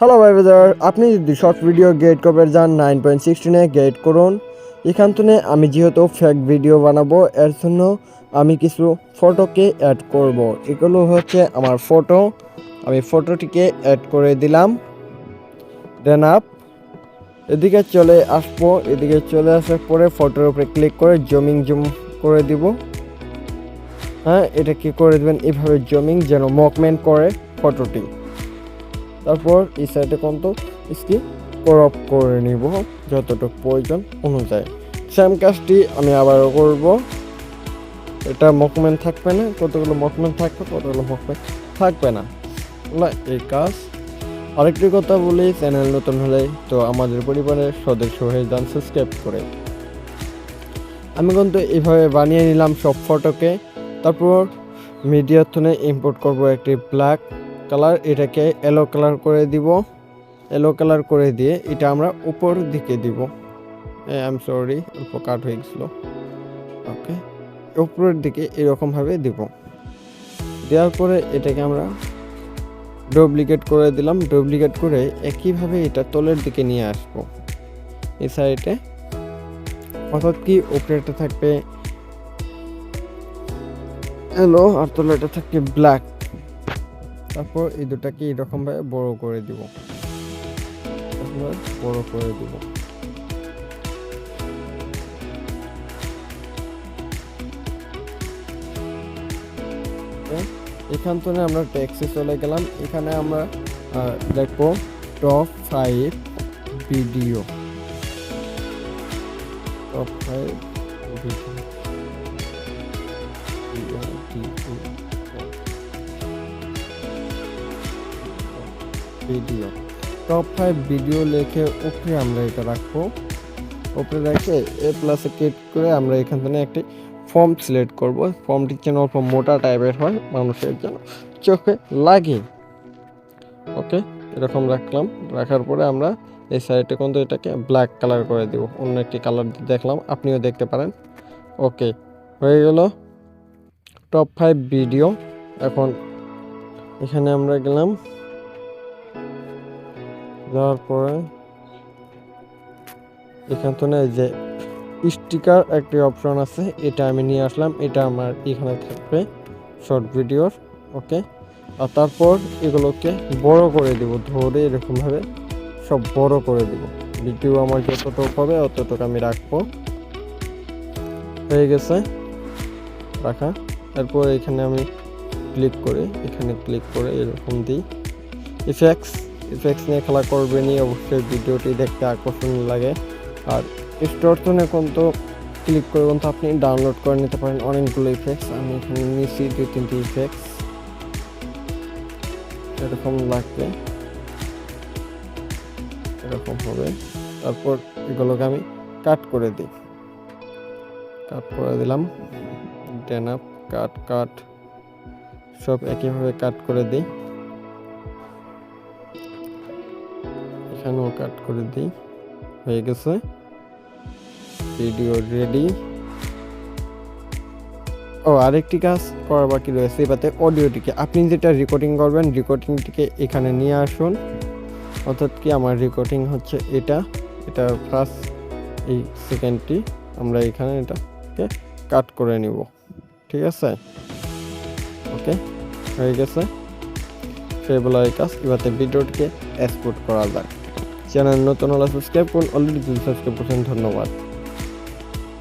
Hello ভাই brother, আপনি যদি শর্ট ভিডিও গেট করবে যান 9.16 গেট করুন। এখান থেকে আমি যেহেতু ফেক ভিডিও বানাবো এর জন্য আমি কিছু ফটোকে অ্যাড করব। এগুলো হচ্ছে আমার ফটো, আমি ফটোটিকে অ্যাড করে দিলাম। দেন এদিকে চলে আসবো, এদিকে চলে আসার পরে ফটোর উপরে ক্লিক করে জুম করে দিব। হ্যাঁ, এটা কি করে দেবেন এভাবে জুমিং যেন মুভমেন্ট করে ফটোটি। তারপর এই সাইডে কিন্তু স্ক্রিন ক্রপ করে নিব যতটুকু প্রয়োজন অনুযায়ী। সেম কাজটি আমি আবারও করব। এটা মুভমেন্ট থাকবে না, কতগুলো মুভমেন্ট থাকবে, কতগুলো মুভমেন্ট থাকবে না, এই কাজ। আরেকটি কথা বলি, চ্যানেল নতুন হলে তো আমাদের পরিবারের সদস্য হয়ে যান সাবস্ক্রাইব করে। আমি কিন্তু এইভাবে বানিয়ে নিলাম সব ফটোকে। তারপর মিডিয়ার থনে ইম্পোর্ট করব একটি ব্ল্যাক কালার, এটাকে ইয়েলো কালার করে দিব। ইয়েলো কালার করে দিয়ে এটা আমরা উপর দিকে দিব। আই এম সরি, অল্প কাট হয়ে গেছিল। ওকে, উপরের দিকে এরকমভাবে দিব। দেওয়ার পরে এটাকে আমরা ডুপ্লিকেট করে দিলাম। ডুপ্লিকেট করে একইভাবে এটা তলের দিকে নিয়ে আসবো এই সাইডে। অর্থাৎ কি উপরেটা থাকবে ইয়েলো আর তলেটা থাকবে ব্ল্যাক। তারপর এই দুটাকে এরকমভাবে বড় করে দিব, বড় করে দিব। এখান থেকে আমরা টেক্সটে চলে গেলাম। এখানে আমরা দেখবো top 5 video, top 5 video, top 5 video লিখে উপরে আমরা এটা রাখবো। উপরে রেখে A+-এ ক্লিক করে আমরা এখান থেকে একটি ফর্ম সিলেক্ট করব। ফর্মটি যেন অল্প মোটা টাইপের হয়, মানুষের যেন চোখে লাগে। ওকে, এরকম রাখলাম। রাখার পরে আমরা এই সাইডে কিন্তু এটাকে ব্ল্যাক কালার করে দিব। অন্য একটি কালার দেখলাম, আপনিও দেখতে পারেন। ওকে, হয়ে গেল টপ 5 ভিডিও। এখন এখানে আমরা গেলাম, যাওয়ার পরে এখান থেকে যে স্টিকার একটি অপশন আছে, এটা আমি নিয়ে আসলাম। এটা আমার এখানে থাকবে শর্ট ভিডিওর। ওকে, আর তারপর এগুলোকে বড় করে দিব, ধরে এরকমভাবে সব বড় করে দিব। ভিডিও আমার যতটুকু হবে অতটুকু আমি রাখবো। হয়ে গেছে রাখা। তারপর এখানে আমি ক্লিক করে, এখানে ক্লিক করে এরকম দিই। ইফেক্টস নিয়ে খেলা করবেনি, অবশ্যই ভিডিওটি দেখতে আকর্ষণীয় লাগে। আর স্টোরটনে কিন্তু ক্লিক করে কিন্তু আপনি ডাউনলোড করে নিতে পারেন অনেকগুলো ইফেক্টস। আমি এখানে নিয়েছি 2-3টি ইফেক্টস, এরকম লাগবে, এরকম হবে। তারপর এগুলোকে আমি কাট করে দিই, কাট করে দিলাম। ডেন আপ, কাট সব একইভাবে কাট করে দিই। এখানেও কাট করে দিই। হয়ে গেছে, ভিডিও রেডি। আরেকটি কাজ করা বাকি রয়েছে, এবারে অডিওটিকে আপনি যেটা রেকর্ডিং করবেন, রেকর্ডিংটিকে এখানে নিয়ে আসুন। অর্থাৎ কি আমার রেকর্ডিং হচ্ছে এটা ফার্স্ট এই সেকেন্ডটি আমরা এখানে এটাকে কাট করে নিব। ঠিক আছে, ওকে, হয়ে গেছে। সেই বলা এই কাজ। এবারে ভিডিওটিকে এক্সপোর্ট করা যায়। চ্যানেল নতুন হলে সাবস্ক্রাইব করুন, অলরেডি সাবস্ক্রাইব করছেন, ধন্যবাদ।